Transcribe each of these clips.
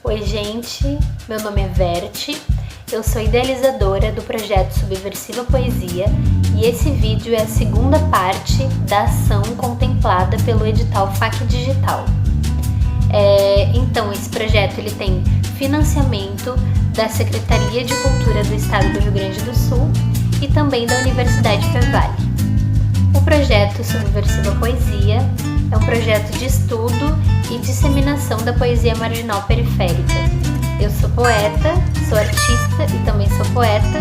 Oi gente, meu nome é Verte, eu sou idealizadora do projeto Subversiva Poesia e esse vídeo é a segunda parte da ação contemplada pelo edital FAQ Digital. Então esse projeto ele tem financiamento da Secretaria de Cultura do Estado do Rio Grande do Sul e também da Universidade Fevale. O projeto Subversiva Poesia é um projeto de estudo e disseminação da poesia marginal periférica. Eu sou poeta, sou artista e também sou poeta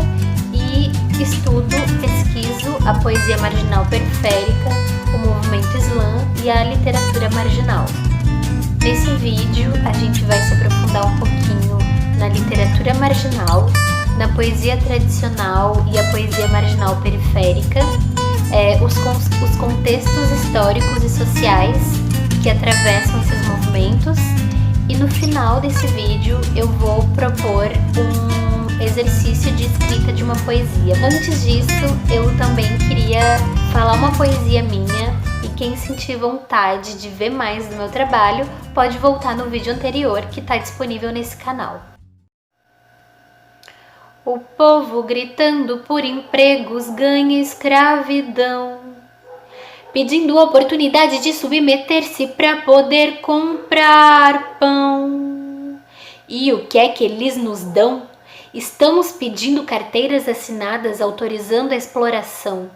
e estudo, pesquiso a poesia marginal periférica, o movimento slam e a literatura marginal. Nesse vídeo a gente vai se aprofundar um pouquinho na literatura marginal, na poesia tradicional e a poesia marginal periférica, os contextos históricos e sociais que atravessam esses movimentos, e no final desse vídeo eu vou propor um exercício de escrita de uma poesia. Antes disso, eu também queria falar uma poesia minha, e quem sentir vontade de ver mais do meu trabalho pode voltar no vídeo anterior que está disponível nesse canal. O povo gritando por empregos ganha escravidão, pedindo oportunidade de submeter-se para poder comprar pão. E o que é que eles nos dão? Estamos pedindo carteiras assinadas autorizando a exploração,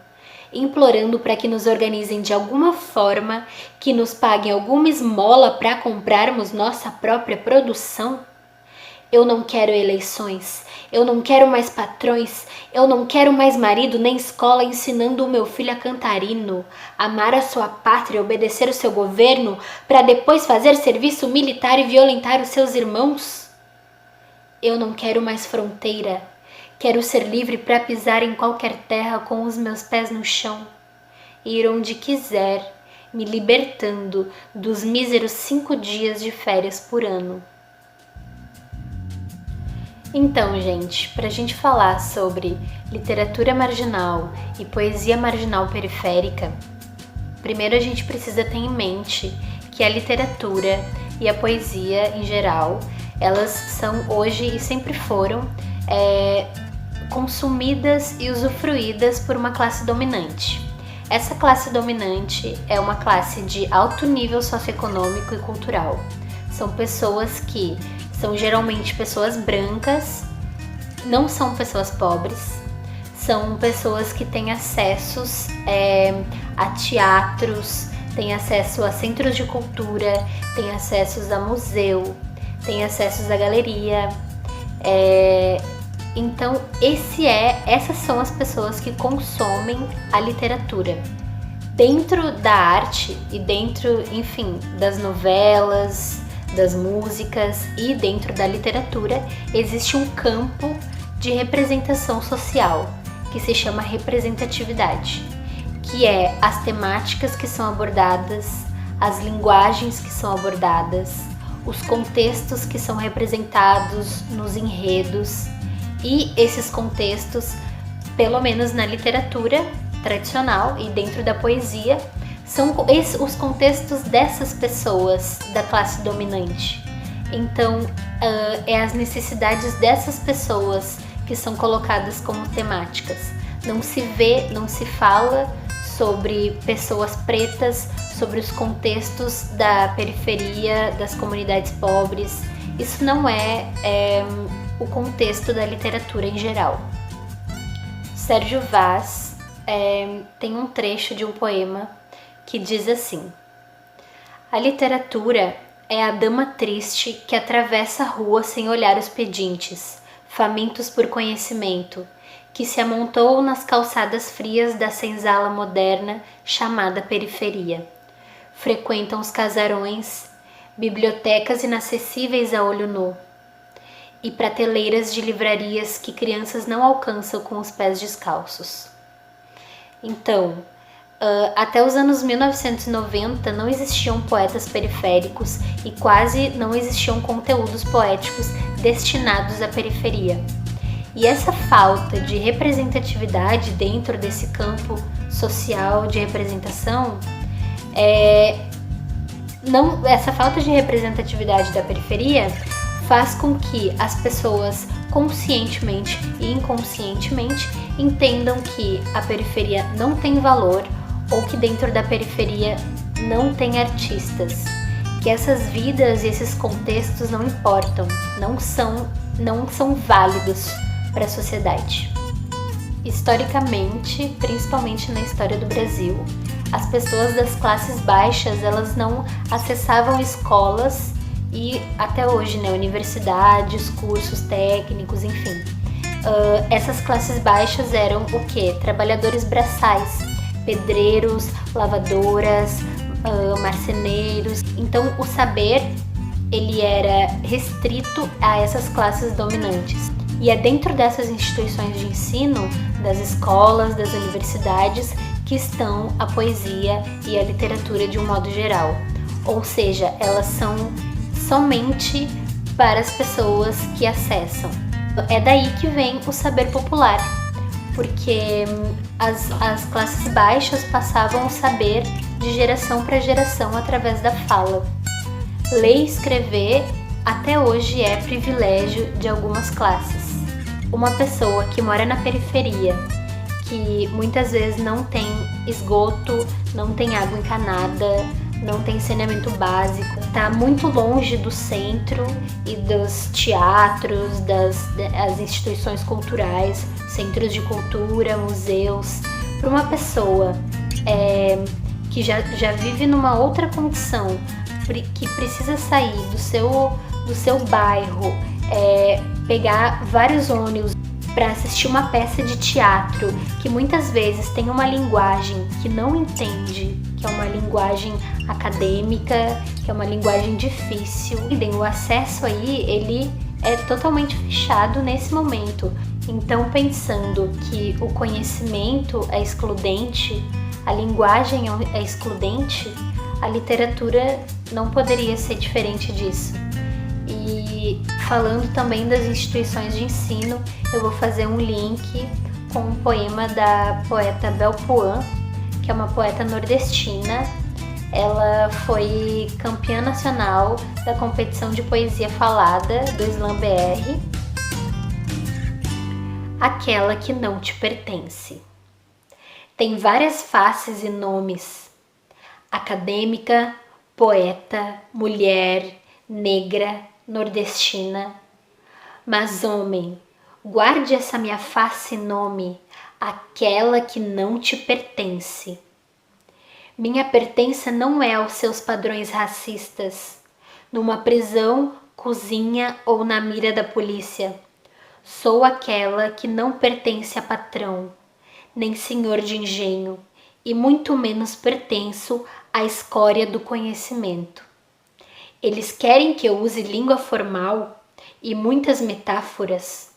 implorando para que nos organizem de alguma forma, que nos paguem alguma esmola para comprarmos nossa própria produção. Eu não quero eleições, eu não quero mais patrões, eu não quero mais marido nem escola ensinando o meu filho a cantar hino, amar a sua pátria, obedecer o seu governo, para depois fazer serviço militar e violentar os seus irmãos. Eu não quero mais fronteira, quero ser livre para pisar em qualquer terra com os meus pés no chão, ir onde quiser, me libertando dos míseros 5 dias de férias por ano. Então, gente, para a gente falar sobre literatura marginal e poesia marginal periférica, primeiro a gente precisa ter em mente que a literatura e a poesia em geral, elas são hoje e sempre foram consumidas e usufruídas por uma classe dominante. Essa classe dominante é uma classe de alto nível socioeconômico e cultural. São pessoas que são geralmente pessoas brancas, não são pessoas pobres, são pessoas que têm acessos a teatros, têm acesso a centros de cultura, têm acessos a museu, têm acessos à galeria. Então essas são as pessoas que consomem a literatura. Dentro da arte e dentro, enfim, das novelas, das músicas e dentro da literatura, existe um campo de representação social que se chama representatividade, que é as temáticas que são abordadas, as linguagens que são abordadas, os contextos que são representados nos enredos, e esses contextos, pelo menos na literatura tradicional e dentro da poesia, são os contextos dessas pessoas da classe dominante. Então, é as necessidades dessas pessoas que são colocadas como temáticas. Não se vê, não se fala sobre pessoas pretas, sobre os contextos da periferia, das comunidades pobres. Isso não é o contexto da literatura em geral. Sérgio Vaz tem um trecho de um poema que diz assim: a literatura é a dama triste que atravessa a rua sem olhar os pedintes, famintos por conhecimento, que se amontoam nas calçadas frias da senzala moderna chamada periferia. Frequentam os casarões, bibliotecas inacessíveis a olho nu, e prateleiras de livrarias que crianças não alcançam com os pés descalços. Então, até os anos 1990 não existiam poetas periféricos e quase não existiam conteúdos poéticos destinados à periferia. E essa falta de representatividade dentro desse campo social de representação, essa falta de representatividade da periferia faz com que as pessoas conscientemente e inconscientemente entendam que a periferia não tem valor ou que dentro da periferia não tem artistas, que essas vidas e esses contextos não importam, não são válidos para a sociedade. Historicamente, principalmente na história do Brasil, as pessoas das classes baixas, elas não acessavam escolas e até hoje, né, universidades, cursos técnicos, enfim. Essas classes baixas eram o quê? Trabalhadores braçais, pedreiros, lavadoras, marceneiros. Então o saber, ele era restrito a essas classes dominantes. E é dentro dessas instituições de ensino, das escolas, das universidades, que estão a poesia e a literatura de um modo geral. Ou seja, elas são somente para as pessoas que acessam. É daí que vem o saber popular, porque as classes baixas passavam o saber de geração para geração através da fala. Ler e escrever até hoje é privilégio de algumas classes. Uma pessoa que mora na periferia, que muitas vezes não tem esgoto, não tem água encanada, não tem saneamento básico, está muito longe do centro e dos teatros, das instituições culturais, centros de cultura, museus. Para uma pessoa que já vive numa outra condição, que precisa sair do seu bairro, pegar vários ônibus para assistir uma peça de teatro que muitas vezes tem uma linguagem que não entende, que é uma linguagem acadêmica, que é uma linguagem difícil. O acesso aí, ele é totalmente fechado nesse momento. Então, pensando que o conhecimento é excludente, a linguagem é excludente, a literatura não poderia ser diferente disso. E falando também das instituições de ensino, eu vou fazer um link com um poema da poeta Bel Pouin, que é uma poeta nordestina. Ela foi campeã nacional da competição de poesia falada do Slam BR. Aquela que não te pertence. Tem várias faces e nomes: acadêmica, poeta, mulher, negra, nordestina. Mas, homem, guarde essa minha face e nome, aquela que não te pertence. Minha pertença não é aos seus padrões racistas, numa prisão, cozinha ou na mira da polícia. Sou aquela que não pertence a patrão, nem senhor de engenho, e muito menos pertenço à escória do conhecimento. Eles querem que eu use língua formal e muitas metáforas,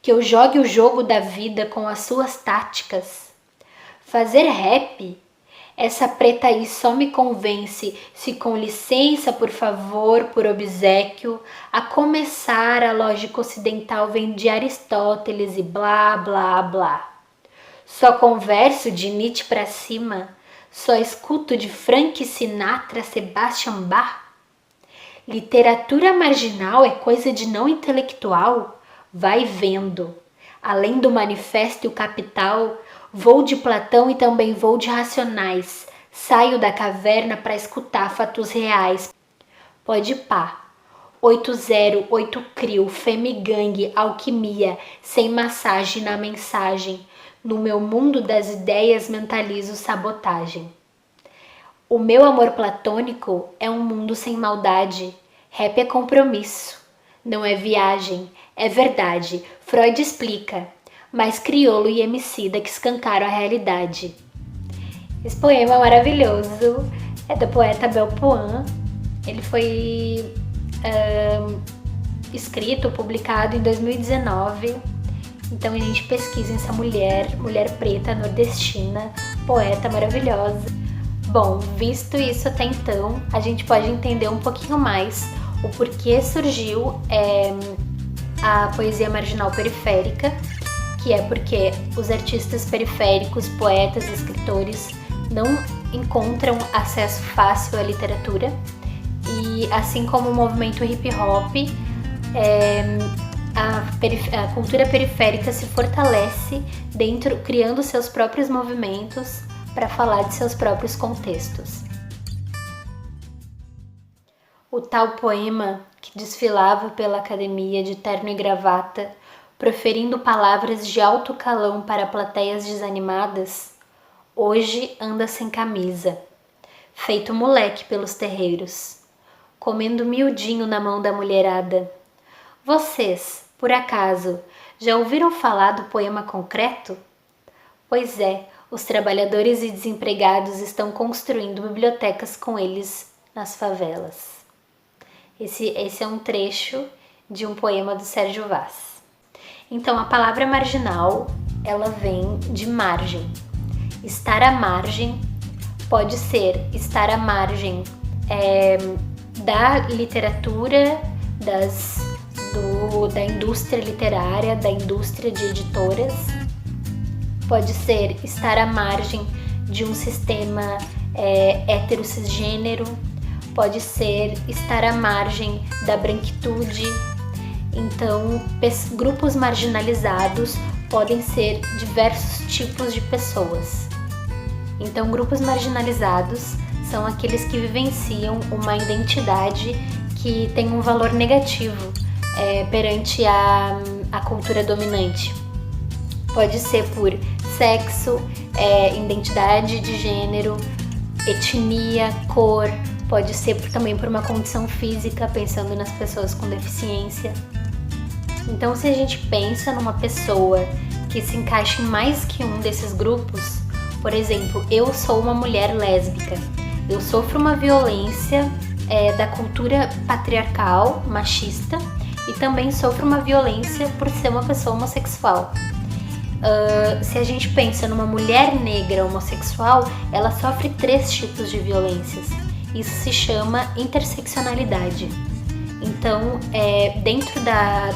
que eu jogue o jogo da vida com as suas táticas. Fazer rap? Essa preta aí só me convence se com licença, por favor, por obséquio, a começar a lógica ocidental vem de Aristóteles e blá, blá, blá. Só converso de Nietzsche pra cima, só escuto de Frank Sinatra, Sebastian Bach. Literatura marginal é coisa de não intelectual? Vai vendo. Além do Manifesto e o Capital, vou de Platão e também vou de Racionais. Saio da caverna para escutar fatos reais. Pode pá. 808 CRIO, Femigangue, alquimia, sem massagem na mensagem. No meu mundo das ideias mentalizo sabotagem. O meu amor platônico é um mundo sem maldade. Rap é compromisso. Não é viagem, é verdade. Freud explica. Mas crioulo e emicida que escancaram a realidade. Esse poema é maravilhoso. É da poeta Bel Pouin. Ele foi escrito, publicado em 2019. Então a gente pesquisa essa mulher preta, nordestina, poeta maravilhosa. Bom, visto isso até então, a gente pode entender um pouquinho mais o porquê surgiu a poesia marginal periférica, que é porque os artistas periféricos, poetas e escritores não encontram acesso fácil à literatura, e assim como o movimento hip hop, A cultura periférica se fortalece criando seus próprios movimentos para falar de seus próprios contextos. O tal poema que desfilava pela academia de terno e gravata, proferindo palavras de alto calão para plateias desanimadas, hoje anda sem camisa, feito moleque pelos terreiros, comendo miudinho na mão da mulherada. Vocês, por acaso, já ouviram falar do poema concreto? Pois é, os trabalhadores e desempregados estão construindo bibliotecas com eles nas favelas. Esse é um trecho de um poema do Sérgio Vaz. Então, a palavra marginal, ela vem de margem. Estar à margem pode ser estar à margem da literatura, da indústria literária, da indústria de editoras. Pode ser estar à margem de um sistema heterocisgênero. Pode ser estar à margem da branquitude. Então, grupos marginalizados podem ser diversos tipos de pessoas. Então, grupos marginalizados são aqueles que vivenciam uma identidade que tem um valor negativo perante a cultura dominante. Pode ser por sexo, identidade de gênero, etnia, cor. Pode ser também por uma condição física, pensando nas pessoas com deficiência. Então, se a gente pensa numa pessoa que se encaixa em mais que um desses grupos, por exemplo, eu sou uma mulher lésbica, eu sofro uma violência da cultura patriarcal, machista, e também sofro uma violência por ser uma pessoa homossexual. Se a gente pensa numa mulher negra homossexual, ela sofre 3 tipos de violências. Isso se chama interseccionalidade. Então, dentro da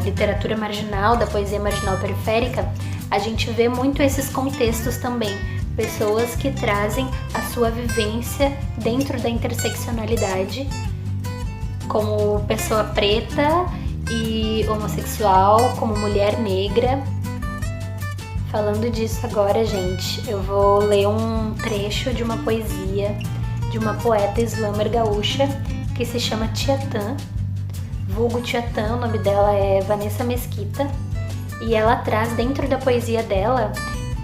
literatura marginal, da poesia marginal periférica, a gente vê muito esses contextos também. Pessoas que trazem a sua vivência dentro da interseccionalidade, como pessoa preta e homossexual, como mulher negra. Falando disso agora, gente, eu vou ler um trecho de uma poesia de uma poeta slammer gaúcha que se chama Tietã, vulgo Tietã, o nome dela é Vanessa Mesquita, e ela traz dentro da poesia dela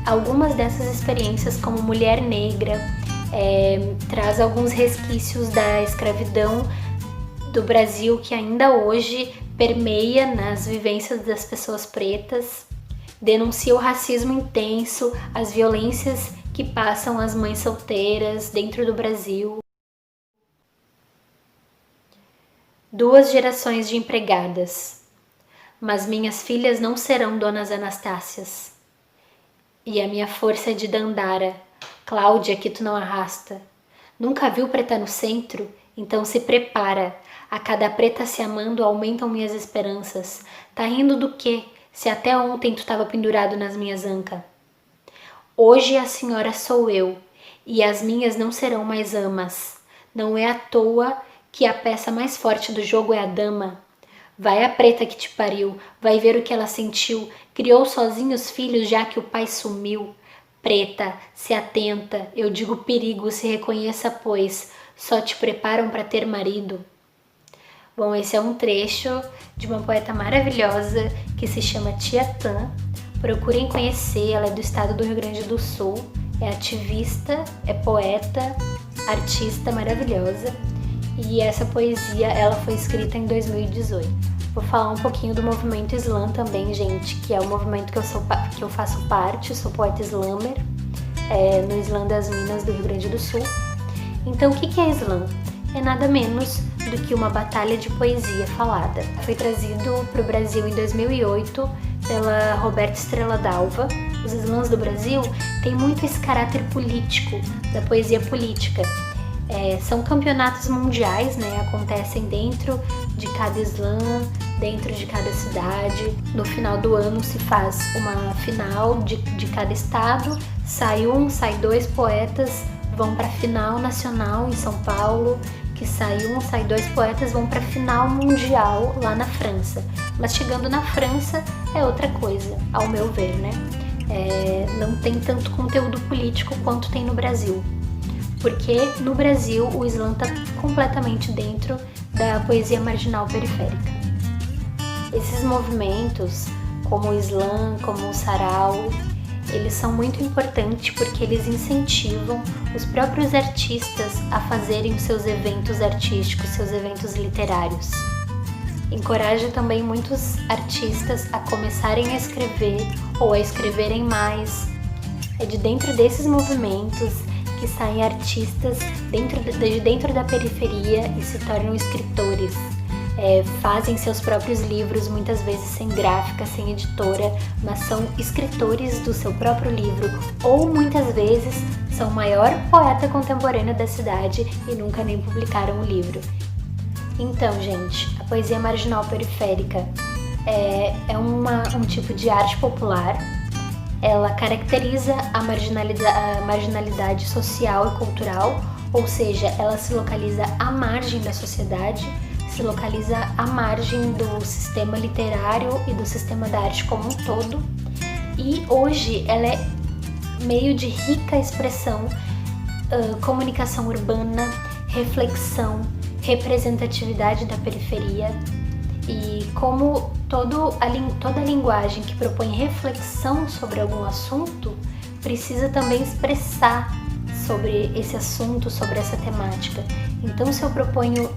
algumas dessas experiências como mulher negra, traz alguns resquícios da escravidão do Brasil que ainda hoje permeia nas vivências das pessoas pretas, denuncia o racismo intenso, as violências que passam as mães solteiras dentro do Brasil. 2 gerações de empregadas, mas minhas filhas não serão donas Anastácias. E a minha força é de Dandara, Cláudia que tu não arrasta. Nunca viu preta no centro? Então se prepara. A cada preta se amando aumentam minhas esperanças. Tá rindo do quê? Se até ontem tu tava pendurado nas minhas ancas. Hoje a senhora sou eu, e as minhas não serão mais amas. Não é à toa que a peça mais forte do jogo é a dama. Vai a preta que te pariu, vai ver o que ela sentiu. Criou sozinha os filhos já que o pai sumiu. Preta, se atenta, eu digo perigo, se reconheça, pois só te preparam para ter marido. Bom, esse é um trecho de uma poeta maravilhosa que se chama Tietã. Procurem conhecer, ela é do estado do Rio Grande do Sul, é ativista, é poeta, artista maravilhosa. E essa poesia, ela foi escrita em 2018. Vou falar um pouquinho do movimento slam também, gente, que é o movimento que eu faço parte, sou poeta slammer, no Slam das Minas do Rio Grande do Sul. Então, o que é slam? É nada menos do que uma batalha de poesia falada. Foi trazido para o Brasil em 2008 pela Roberta Estrela Dalva. Os slams do Brasil têm muito esse caráter político, da poesia política. São campeonatos mundiais, né? Acontecem dentro de cada slam, dentro de cada cidade. No final do ano se faz uma final de cada estado, sai 2 poetas, vão para a final nacional em São Paulo que sai dois poetas, vão para a final mundial lá na França. Mas chegando na França é outra coisa, ao meu ver, né? Não tem tanto conteúdo político quanto tem no Brasil. Porque no Brasil o slam está completamente dentro da poesia marginal periférica. Esses movimentos, como o slam, como o sarau, eles são muito importantes porque eles incentivam os próprios artistas a fazerem os seus eventos artísticos, seus eventos literários. Encoraja também muitos artistas a começarem a escrever ou a escreverem mais. É de dentro desses movimentos que saem artistas de dentro da periferia e se tornam escritores. Fazem seus próprios livros, muitas vezes sem gráfica, sem editora, mas são escritores do seu próprio livro, ou muitas vezes são o maior poeta contemporâneo da cidade e nunca nem publicaram o livro. Então, gente, a poesia marginal periférica é um tipo de arte popular. Ela caracteriza a marginalidade social e cultural, ou seja, ela se localiza à margem da sociedade, se localiza à margem do sistema literário e do sistema da arte como um todo. E hoje ela é meio de rica expressão, comunicação urbana, reflexão, representatividade da periferia. E como toda a linguagem que propõe reflexão sobre algum assunto precisa também expressar sobre esse assunto, sobre essa temática. Então, se eu proponho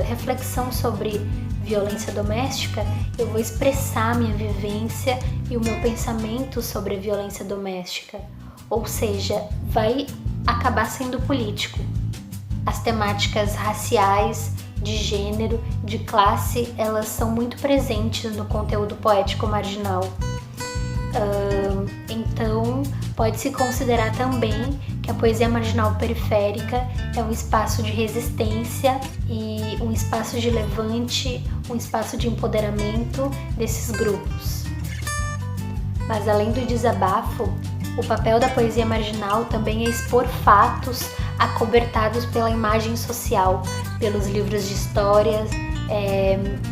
reflexão sobre violência doméstica, eu vou expressar minha vivência e o meu pensamento sobre a violência doméstica. Ou seja, vai acabar sendo político. As temáticas raciais, de gênero, de classe, elas são muito presentes no conteúdo poético marginal. Então, pode-se considerar também que a poesia marginal periférica é um espaço de resistência e um espaço de levante, um espaço de empoderamento desses grupos. Mas além do desabafo, o papel da poesia marginal também é expor fatos acobertados pela imagem social, pelos livros de histórias,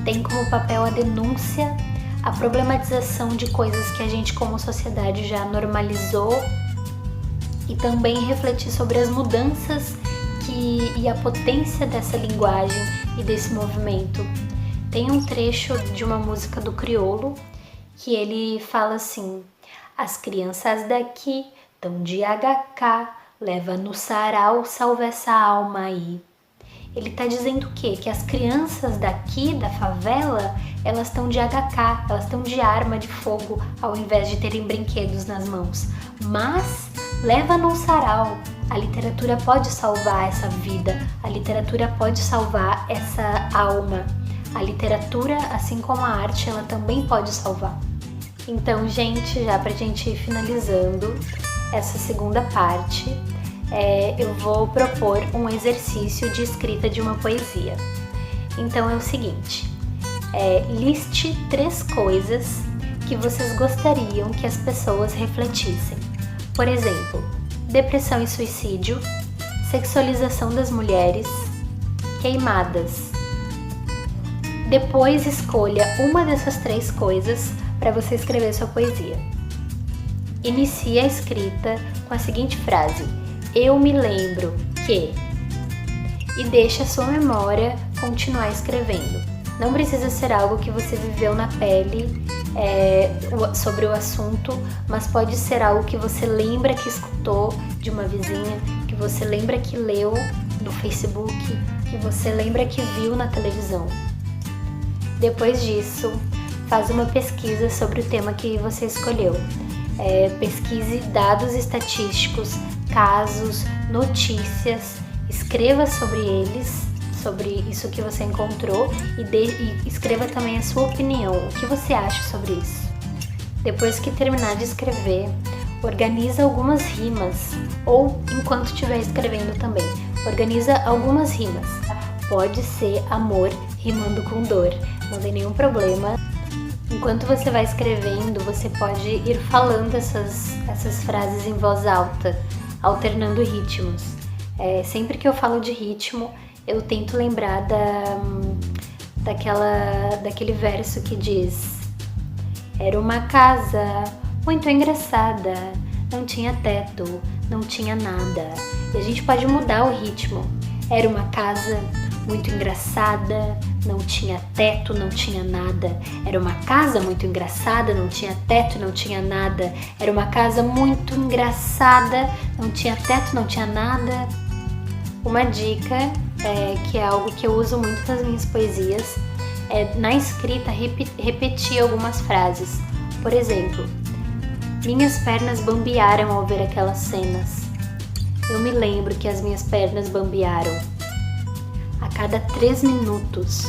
tem como papel a denúncia, a problematização de coisas que a gente como sociedade já normalizou e também refletir sobre as mudanças e a potência dessa linguagem e desse movimento. Tem um trecho de uma música do Criolo que ele fala assim: as crianças daqui tão de HK, leva no sarau, salva essa alma aí. Ele tá dizendo o quê? Que as crianças daqui, da favela, elas estão de HK, elas estão de arma de fogo, ao invés de terem brinquedos nas mãos. Mas leva num sarau. A literatura pode salvar essa vida, a literatura pode salvar essa alma. A literatura, assim como a arte, ela também pode salvar. Então, gente, já pra gente ir finalizando essa segunda parte, eu vou propor um exercício de escrita de uma poesia. Então é o seguinte, liste 3 coisas que vocês gostariam que as pessoas refletissem. Por exemplo, depressão e suicídio, sexualização das mulheres, queimadas. Depois escolha uma dessas 3 coisas para você escrever sua poesia. Inicie a escrita com a seguinte frase: eu me lembro que... E deixe a sua memória continuar escrevendo. Não precisa ser algo que você viveu na pele sobre o assunto, mas pode ser algo que você lembra que escutou de uma vizinha, que você lembra que leu no Facebook, que você lembra que viu na televisão. Depois disso, faz uma pesquisa sobre o tema que você escolheu. Pesquise dados estatísticos, casos, notícias, escreva sobre eles, sobre isso que você encontrou e escreva também a sua opinião, o que você acha sobre isso. Depois que terminar de escrever, organiza algumas rimas, ou enquanto estiver escrevendo também, organiza algumas rimas. Pode ser amor rimando com dor, não tem nenhum problema. Enquanto você vai escrevendo, você pode ir falando essas frases em voz alta, alternando ritmos. Sempre que eu falo de ritmo, eu tento lembrar daquele verso que diz: era uma casa muito engraçada, não tinha teto, não tinha nada. E a gente pode mudar o ritmo. Era uma casa muito engraçada, não tinha teto, não tinha nada. Era uma casa muito engraçada, não tinha teto, não tinha nada. Era uma casa muito engraçada, não tinha teto, não tinha nada. Uma dica, que é algo que eu uso muito nas minhas poesias, é na escrita repetir algumas frases. Por exemplo, minhas pernas bambearam ao ver aquelas cenas. Eu me lembro que as minhas pernas bambearam. A cada 3 minutos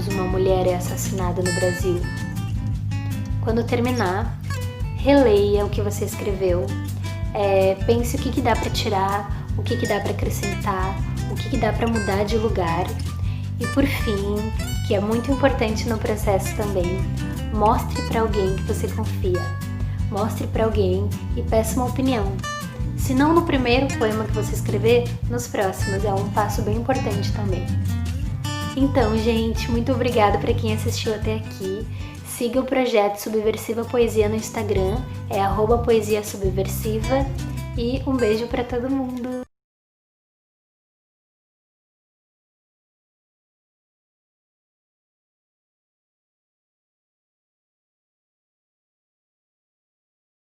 uma mulher é assassinada no Brasil. Quando terminar, releia o que você escreveu. Pense o que dá para tirar, o que dá para acrescentar, o que dá para mudar de lugar. E por fim, que é muito importante no processo também, mostre para alguém que você confia. Mostre para alguém e peça uma opinião. Se não no primeiro poema que você escrever, nos próximos. É um passo bem importante também. Então, gente, muito obrigada para quem assistiu até aqui. Siga o projeto Subversiva Poesia no Instagram, @poesiasubversiva. E um beijo para todo mundo!